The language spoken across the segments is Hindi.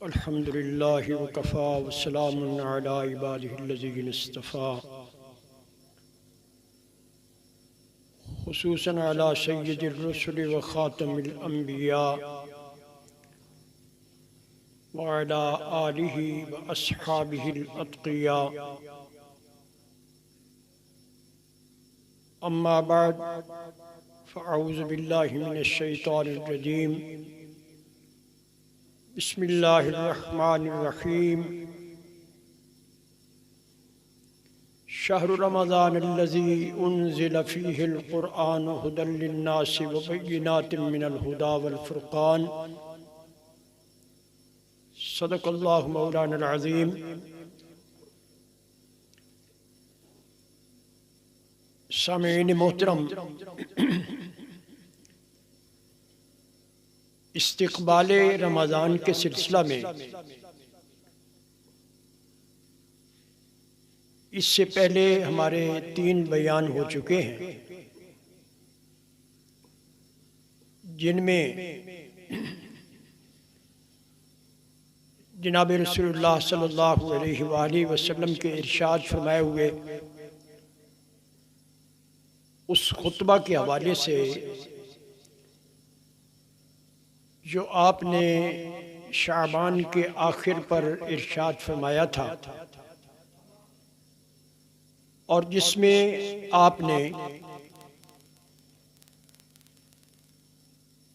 अल्हम्दुलिल्लाहि वकफ़ा वस्सलामुन अला इबादिहिल्लज़ीना इस्तफ़ा खुसूसन अला सय्यिदिर रुसुलि व ख़ातमिल अंबिया व अला आलिहि व अस्हाबिहिल अत्क़िया। अम्मा बअद फ़अऊज़ु बिल्लाहि मिनश शैतानिर रजीम। बिस्मिल्लाहिर्रहमानिर्रहीम। शहरु रमज़ानिल्लज़ी उन्ज़िल फ़ीहिल क़ुरआनु हुदल लिन्नासि व बय्यिनातिम मिनल हुदा वल फ़ुरक़ान। सदक़ल्लाहु मौलानल अज़ीम। सामीईन मोहतरम, इस्तिक़बाले रमज़ान के सिलसिला में इससे पहले हमारे 3 बयान हो चुके हैं, जिनमें जनाब रसूलुल्लाह सल्लल्लाहु अलैहि वसल्लम के इरशाद फरमाए हुए उस खुतबा के हवाले से जो आपने शाबान के आखिर पर इरशाद फरमाया था और जिसमें आपने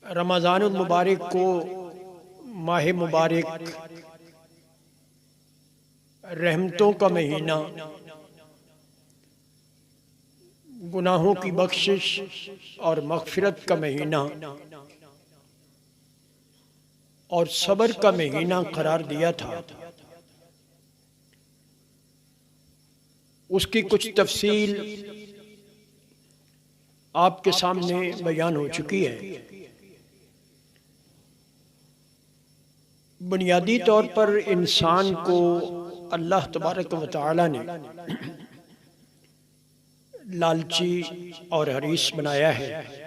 रमज़ानुल मुबारक को माह मुबारक, रहमतों का महीना, गुनाहों की बख्शिश और मग़फ़िरत का महीना और सब्र का महीना करार दिया था। उसकी कुछ तफसील आपके सामने बयान हो चुकी है। बुनियादी तौर पर इंसान को अल्लाह तबारक व तआला ने लालची और हरीस बनाया है।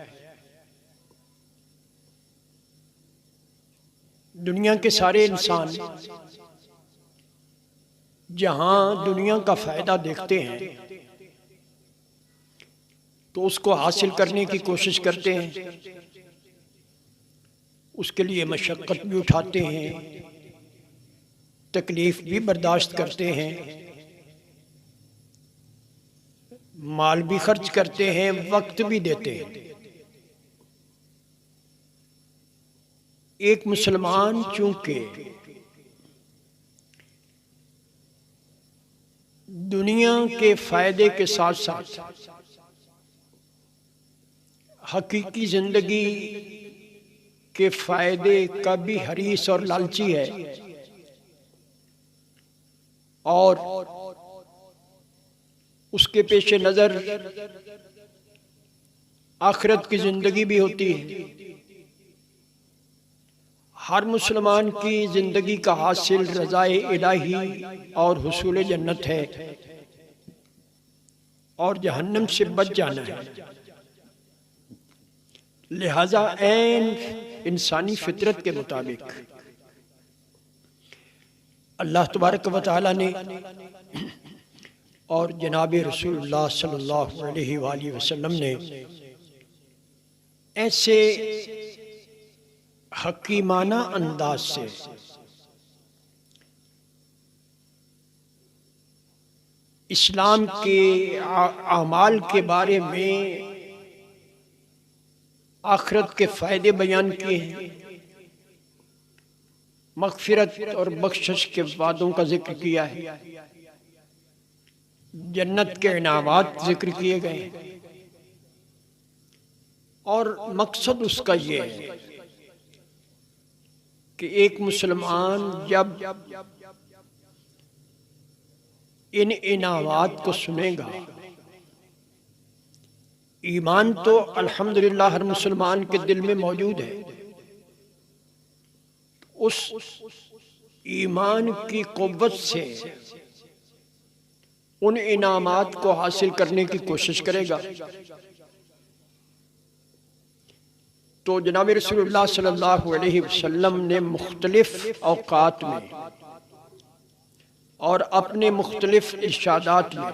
दुनिया के सारे इंसान जहां दुनिया का फायदा देखते हैं तो उसको हासिल करने की कोशिश करते हैं, उसके लिए मशक्क़त भी उठाते हैं, तकलीफ भी बर्दाश्त करते हैं, माल भी खर्च करते हैं, वक्त भी देते हैं। एक मुसलमान चूंकि दुनिया के फायदे के साथ साथ हकीकी जिंदगी के फायदे का भी हरीस और लालची है और उसके पेश नजर आखिरत की जिंदगी भी होती है। हर मुसलमान की जिंदगी का हासिल रज़ाए इलाही और हुसूल जन्नत है और जहन्नम से बच जाना है। लिहाजा ऐन इंसानी फितरत के मुताबिक अल्लाह तबारक व तआला ने और जनाब रसूलुल्लाह सल्लल्लाहु अलैहि वसल्लम ने ऐसे हकीमाना अंदाज से इस्लाम के आमाल के बारे में आखिरत के फायदे बयान किए हैं, मग़फ़िरत और बख्शिश के वादों का जिक्र किया है, जन्नत के इनामात जिक्र किए गए और मकसद उसका ये है कि एक मुसलमान जब इन इनामात को सुनेगा, ईमान तो अल्हम्दुलिल्लाह हर मुसलमान के दिल में मौजूद है, उस ईमान की क़ुव्वत से उन इनामात को हासिल करने की कोशिश करेगा। तो जनाब रसूलुल्लाह सल्लल्लाहु अलैहि वसल्लम ने मुख्तलिफ औकात में और अपने मुख्तलिफ इरशादात में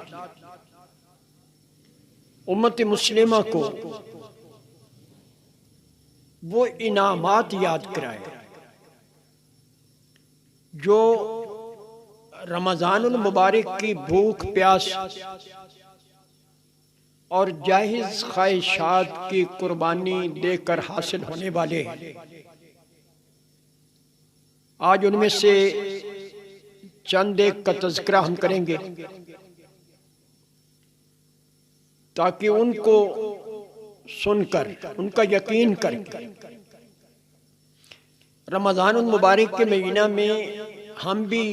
उम्मत मुस्लिमा को वो इनामात याद कराए जो रमज़ानुल मुबारक की भूख प्यास और जाहिज ख्वाहिशात की कुर्बानी देकर हासिल होने वाले हैं। आज उनमें से चंद एक का तज़किरा हम करेंगे ताकि उनको सुनकर उनका यकीन करके रमज़ानुल मुबारक के महीना में हम भी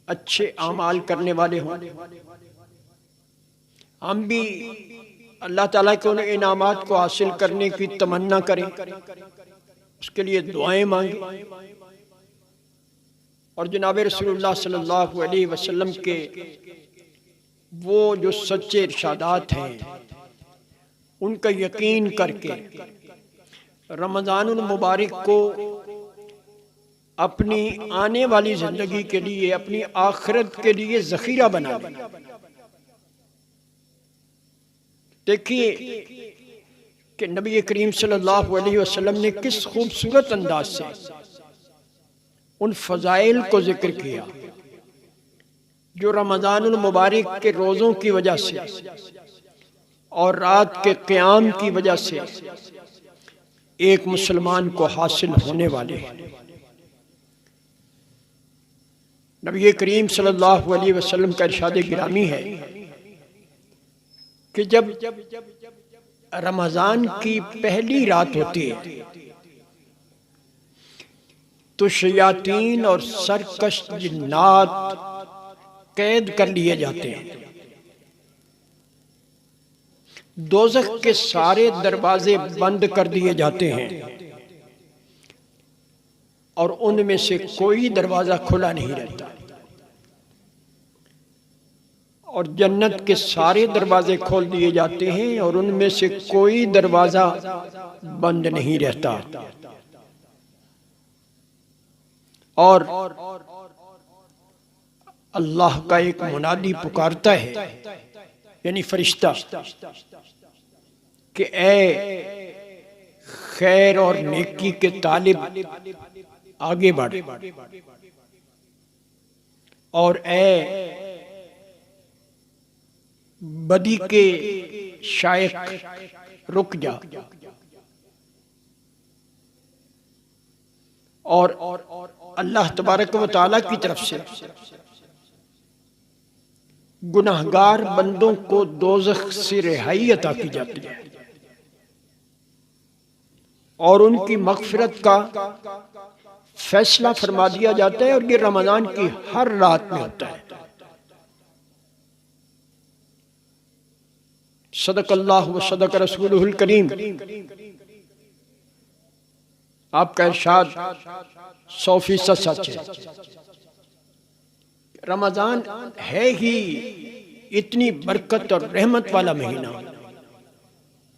अच्छे आमाल करने वाले हों, हम भी अल्लाह ताला के उन इनामात को हासिल करने की तमन्ना करें, उसके लिए दुआएं मांगें और जनाब रसूलुल्लाह सल्लल्लाहु अलैहि वसल्लम के वो जो सच्चे इरशादात हैं उनका यकीन करके रमज़ानुल मुबारक को अपनी आने वाली जिंदगी के लिए, अपनी आखिरत के लिए ज़ख़ीरा बना लें। देखिए कि नबी करीम सल्लल्लाहु अलैहि वसल्लम ने किस खूबसूरत अंदाज से उन फ़ज़ाइल को जिक्र किया जो रमज़ानुल मुबारक के रोज़ों की वजह से और रात के क़याम की वजह से एक मुसलमान को हासिल होने वाले हैं। नबी करीम सल्लल्लाहु अलैहि वसल्लम का इरशाद गिरामी है कि जब रमज़ान की पहली रात होती है तो शयातीन और सरकश जिन्नात कैद कर लिए जाते हैं। दोज़ख के सारे दरवाजे बंद कर दिए जाते हैं और उनमें से कोई दरवाजा खुला नहीं रहता और जन्नत के सारे दरवाजे खोल दिए जाते हैं और उनमें से कोई दरवाजा बंद नहीं रहता। और अल्लाह का एक मुनादी पुकारता है, यानी फरिश्ता, कि ए खैर और नेकी के तालिब आगे बढ़ और ए बदी के शायक रुक जा। और अल्लाह तबारक व तआला की तरफ से गुनाहगार बंदों को दोज़ख से रिहाई अता की जाती है और उनकी मग़फ़िरत का फैसला फरमा दिया जाता है और ये रमज़ान की हर रात में होता है। सदक़ल्लाहु व सदक़ रसूलुहुल करीम। आपका इरशाद 100% सच है। रमज़ान है ही इतनी बरकत और रहमत वाला महीना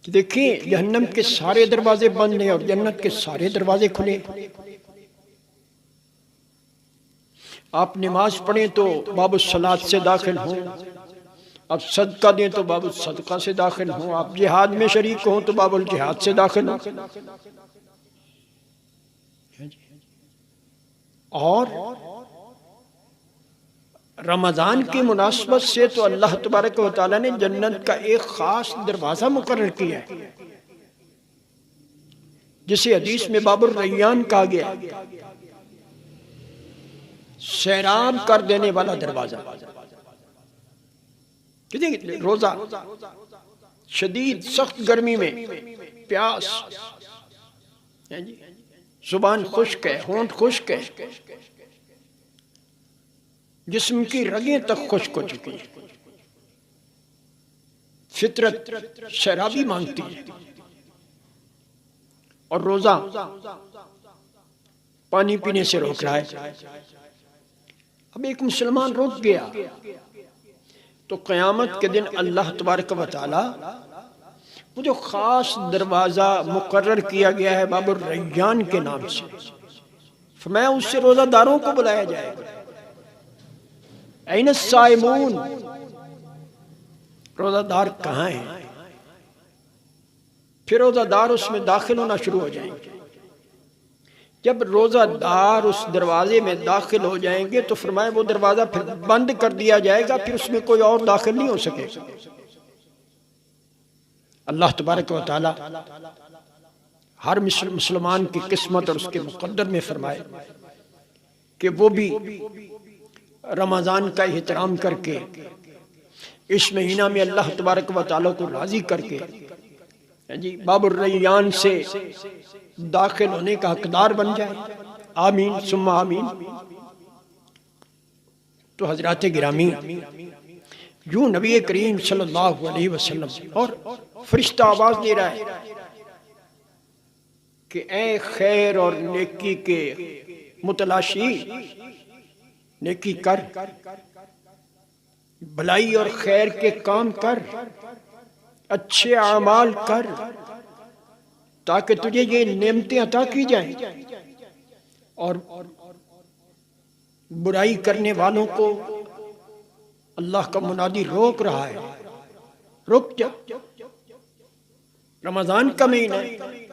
कि देखिए जहन्नम के सारे दरवाजे बंद हैं और जन्नत के सारे दरवाजे खुले। आप नमाज पढ़ें तो बाबुस सलात से दाखिल हों, आप सदका दें तो बाबुल सदका से दाखिल हों, आप जिहाद में शरीक हों तो बाबुल जिहाद से दाखिल हों। और रमज़ान की मुनासबत से तो अल्लाह तबारक व तआला ने जन्नत का एक खास दरवाज़ा मुकर्रर किया है जिसे हदीस में बाबुर रैयान कहा गया, सैराब कर देने वाला दरवाजा। रोजा शदीद सख्त गर्मी में प्यास, जुबान खुश्क है, होंठ खुश्क है, जिस्म की रगें तक खुश्क हो चुकी है, फितरत शराबी मांगती है और रोजा पानी पीने से रोक रहा है। अब एक मुसलमान रुक गया तो क़यामत के दिन अल्लाह तबारक व तआला वो जो खास दरवाज़ा मुकर्रर किया गया है बाबुर रैयान के नाम से, फरमाया उससे रोज़ादारों को बुलाया जाएगा। ऐन साइमून, रोज़ादार कहाँ हैं? फिर रोज़ादार उसमें दाखिल होना शुरू हो जाएंगे। जब रोज़ादार उस दरवाजे में दाखिल हो जाएंगे तो फरमाया वो दरवाज़ा फिर बंद कर दिया जाएगा, फिर उसमें कोई और दाखिल नहीं हो सकेगा। अल्लाह तबारक व तआला हर मुसलमान की किस्मत और उसके मुकद्दर में फरमाए कि वो भी रमज़ान का एहतराम करके इस महीना में अल्लाह तबारक व तआला को राज़ी करके जी बाबुर रैयान से दाखिल होने का हकदार बन जाए। आमीन सुम्मा आमीन। तो हजरात गिरामी, यूं नबी करीम सल्लल्लाहु अलैहि वसल्लम और फरिश्ता आवाज दे रहा है कि ए खैर और नेकी के मुतलाशी, नेकी कर, भलाई और खैर के काम कर, अच्छे आमाल कर, ताकि तुझे ये नेमतें अता की जाएं। और बुराई करने वालों को अल्लाह का मुनादी रोक रहा है, रुक जा, रमजान का महीना है,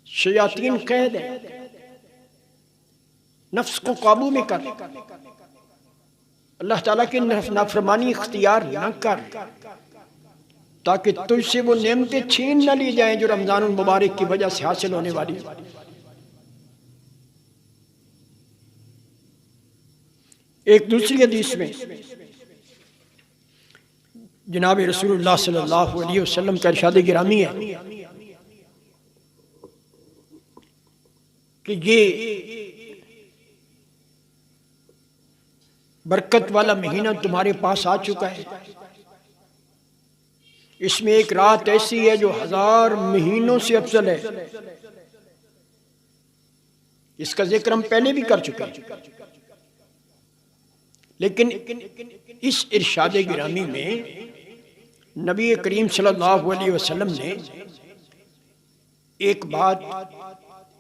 शयातीन कैद है, नफ्स को काबू में कर, अल्लाह ताला की नाफरमानी इख्तियार न कर, ताकि तुझसे वो नेमतें छीन न ली जाएं जो रमजान मुबारक की वजह से हासिल होने वाली। एक दूसरी हदीस में जनाब रसूलुल्लाह सल्लल्लाहु अलैहि वसल्लम का इरशाद गिरामी है कि ये बरकत वाला महीना तुम्हारे पास आ चुका है, इसमें एक रात ऐसी है जो 1000 महीनों से अफजल है। इसका जिक्र हम पहले भी कर चुके हैं, लेकिन इस इरशाद गिरामी में नबी करीम सल्लल्लाहु अलैहि वसल्लम ने एक बात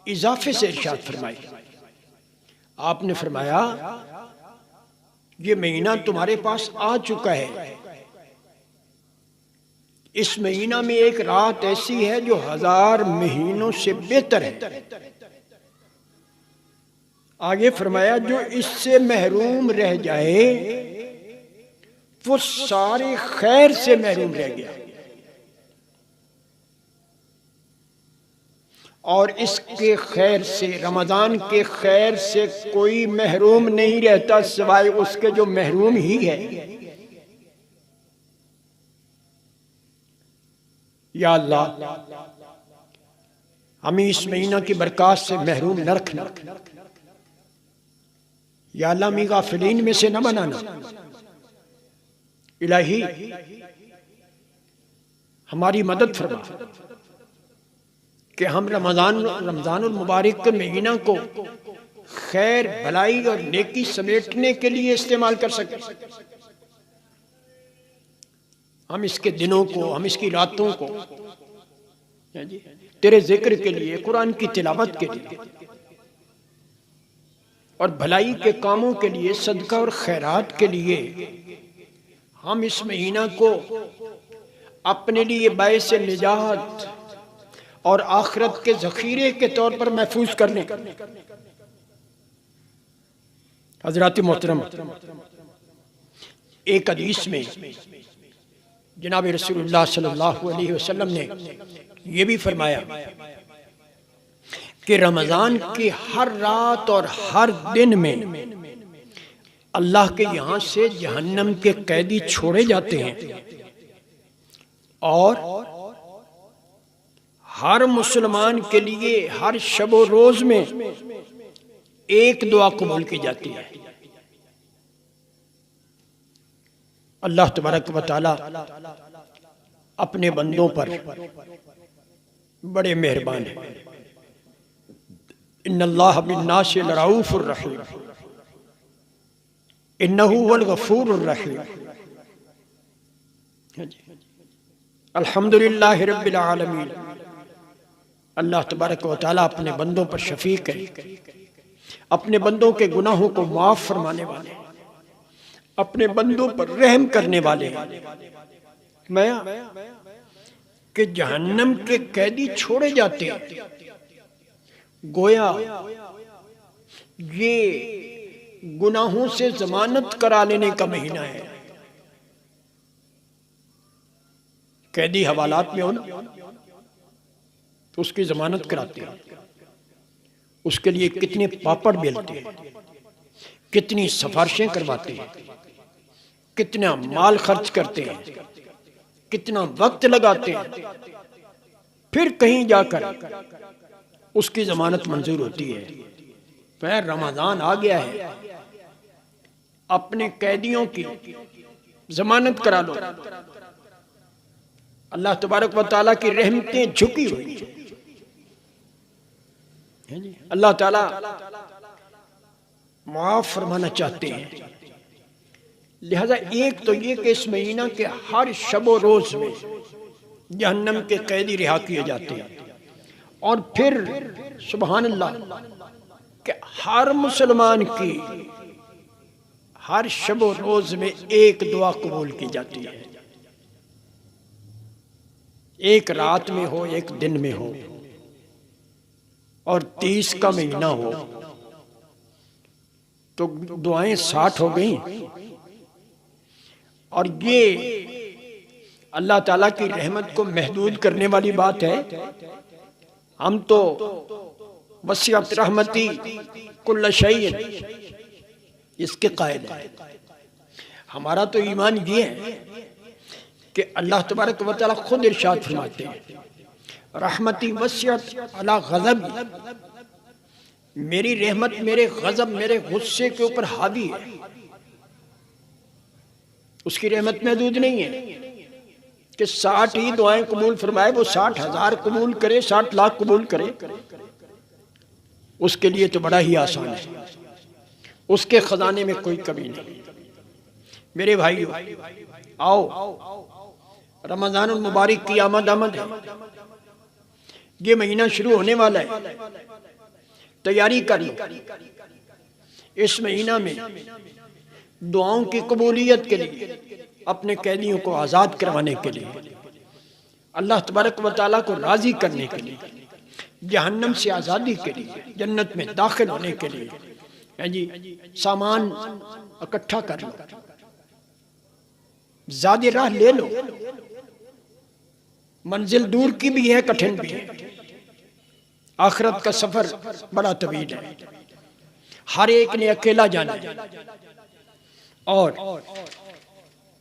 इजाफे से इरशाद फरमाई। आपने फरमाया ये महीना तुम्हारे पास आ चुका है, इस महीना में एक रात ऐसी है जो 1000 महीनों से बेहतर है। आगे फरमाया जो इससे महरूम रह जाए वो सारे खैर से महरूम रह गया, और इसके खैर से, रमजान के खैर से कोई महरूम नहीं रहता सिवाय उसके जो महरूम ही है। या अल्लाह हमें इस महीना की बरकत से महरूम न रखना, या अल्लाह हमें गाफिलीन में से न बनाना। इलाही हमारी मदद फरमा कि हम रमजानुल मुबारक के महीना को खैर, भलाई और नेकी समेटने के लिए इस्तेमाल कर सकें। हम इसके दिनों को, हम इसकी रातों को तेरे जिक्र के लिए, कुरान की तिलावत के लिए और भलाई के कामों के लिए, सदका और खैरात के लिए हम इस महीना को अपने लिए बायस निजात और आखिरत के जखीरे के तौर पर महफूज कर लें। हजरात मोहतरम, एक हदीस में जनाब रसूलुल्लाह सल्लल्लाहु अलैहि वसल्लम ने यह भी फरमाया कि रमजान की हर रात और हर दिन में अल्लाह के यहाँ से जहन्नम के कैदी छोड़े जाते हैं, और हर मुसलमान के लिए हर शबो रोज में एक दुआ कबूल की जाती है। अल्लाह तबारक व तआला अपने बंदों पर बड़े मेहरबान है। इन्नल्लाह बिन्नासि लरऊफुर रहीम, इन्नहु हुवल गफूरुर रहीम। अल्हम्दुलिल्लाहि रब्बिल आलमीन। अल्लाह तबारक व तआला अपने बंदों पर शफीक है, अपने बंदों के गुनाहों को माफ फरमाने वाले, अपने बंदों पर रहम करने वाले। मैं कि जहन्नम के कैदी छोड़े जाते हैं, गोया ये गुनाहों से जमानत करा लेने का महीना है। कैदी हवालात में हो ना, तो उसकी जमानत कराते हैं, उसके लिए कितने पापड़ बेलते हैं, कितनी सिफारिशें करवाते हैं, कितना माल खर्च करते हैं, कितना वक्त लगाते हैं, फिर कहीं जाकर उसकी जमानत मंजूर होती है। फिर रमजान आ गया है, अपने कैदियों की जमानत करा लो। अल्लाह तबारक व तआला की रहमतें झुकी हुई हैं। अल्लाह ताला माफ फरमाना चाहते हैं। लिहाजा एक तो ये कि इस महीना के हर शबो रोज में जहन्नम के कैदी रिहा किए जाते हैं, और फिर सुभान अल्लाह कि हर मुसलमान की हर शबो रोज में एक दुआ कबूल की जाती है। एक रात में हो, एक दिन में हो, और 30 का महीना हो, तो दुआएं 60 हो गई। और ये अल्लाह ताला की रहमत को महदूद करने वाली बात है। हम तो वसीअत रहमती कुल्ल शैइन इसके कायल हैं। हमारा तो ईमान ये है कि अल्लाह तबारक व तआला खुद इरशाद फरमाते हैं, रहमती वसीअत अला गज़ब, मेरी रहमत मेरे गज़ब, मेरे गुस्से के ऊपर हावी है। उसकी रहमत महदूद नहीं है कि 60 ही दुआएं कबूल फरमाए, वो 60,000 कबूल करे, 60 लाख कबूल करे, उसके लिए तो बड़ा ही आसान है। उसके खजाने में कोई कमी नहीं। मेरे भाइयों, आओ, रमजान मुबारक की आमद है। ये महीना शुरू होने वाला है, तैयारी कर लो। इस महीना में दुआओं की कबूलियत के लिए, अपने कैदियों को आज़ाद करवाने के लिए, अल्लाह तबारक व तआला को राज़ी करने के लिए, जहन्नम से आज़ादी के लिए, जन्नत में दाखिल होने के लिए है जी, सामान इकट्ठा कर लो, ज़्यादा राह ले लो। मंजिल दूर की भी है, कठिन भी है। आखिरत का सफर बड़ा तवील है, हर एक ने अकेला जाना है। और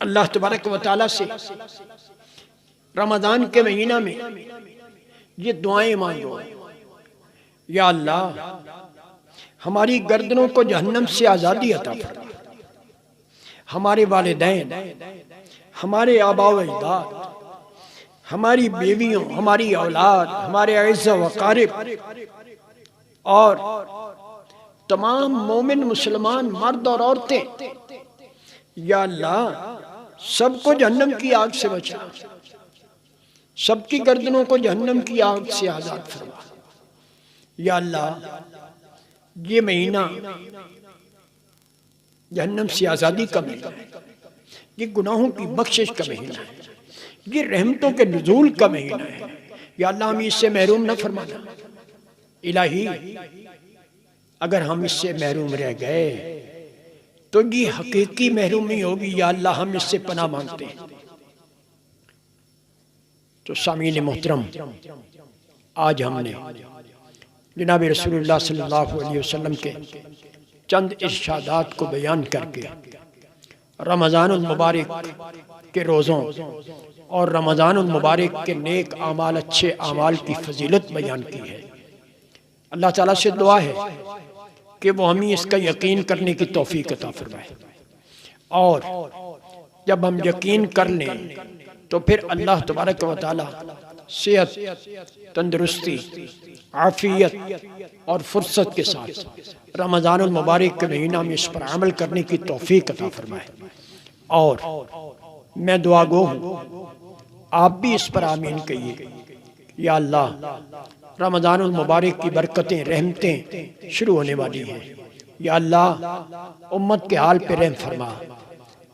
अल्लाह तबारक व तआला से रमजान के महीना में ये दुआएं मांगो, या अल्लाह हमारी गर्दनों को जहन्नम से आज़ादी अता फरमा, हमारे वालिदैन, हमारे आबा व अजदाद, हमारी बीवियों, हमारी औलाद, हमारे अज़्ज़ा व क़ारिब और तमाम मोमिन मुसलमान मर्द और औरतें, या अल्लाह सबको जहन्नम की आग से बचा, सबकी गर्दनों को जहन्नम की आग से आज़ाद फरमा। या अल्लाह ये महीना जहन्नम से आज़ादी का महीना है, ये गुनाहों की बख्शिश का महीना है, ये रहमतों के नुज़ूल का महीना है। या अल्लाह हम इससे महरूम न फरमाना। इलाही अगर हम इससे महरूम रह गए तो ये हकीकी महरूमी होगी। या अल्लाह हम इससे पनाह मांगते हैं। तो सामीन मोहतरम, आज हमने जनाब रसूलुल्लाह सल्लल्लाहु अलैहि वसल्लम के चंद इरशादात को बयान करके रमज़ानुल मुबारक के रोज़ों और रमज़ानुल मुबारक के नेक आमाल, अच्छे आमाल की फजीलत बयान की है। अल्लाह ताला से दुआ है कि वो हमें इसका यकीन करने की तौफीक अता फरमाए। और जब हम यकीन कर लें तो फिर अल्लाह तबारक व तआला सेहत, तंदुरुस्ती, आफियत और फुर्सत के साथ रमज़ानुल मुबारक के महीना में इस पर अमल करने की तौफीक अता फरमाए। और मैं दुआ गो हूँ आप भी इस पर आमीन कहिए। या अल्लाह, रमज़ानुल मुबारक की बरकतें, रहमतें शुरू होने वाली हैं। या अल्लाह, उम्मत के हाल पे रहम फरमा।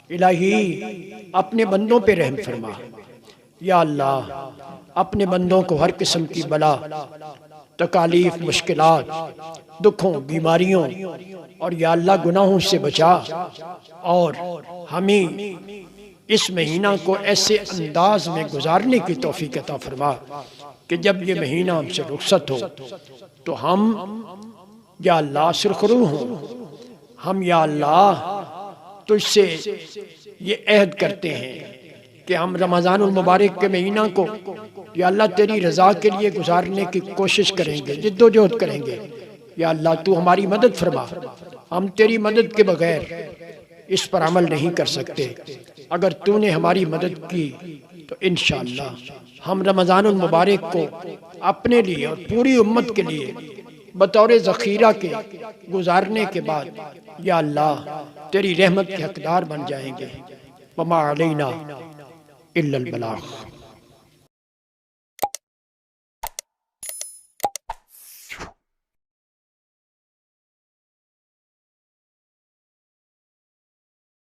इलाही, अपने बंदों पे रहम फरमा। या अल्लाह, अपने बंदों को हर किस्म की बला, तकालीफ, मुश्किलात, दुखों, बीमारियों और या अल्लाह गुनाहों से बचा, और हमें इस महीना को ऐसे अंदाज में गुजारने की तौफीक अता फरमा कि जब ये महीना हमसे रुखसत हो तो हम या अल्लाह सुरखरू हों। हम या अल्लाह तुझसे ये अहद करते हैं कि हम रमज़ानुल मुबारक के महीना को या अल्लाह तेरी रज़ा के लिए गुजारने की कोशिश करेंगे, जिद्दोजहद करेंगे। या अल्लाह तू हमारी मदद फरमा। हम तेरी मदद के बगैर इस पर अमल नहीं कर सकते। अगर तूने हमारी मदद की तो इंशाअल्लाह हम रमज़ानुल मुबारक को अपने लिए और पूरी उम्मत के लिए बतौर ज़ख़ीरा के गुजारने के बाद या अल्लाह तेरी रहमत के हकदार बन जाएंगे। वमा अलैना इल्लल बलाग।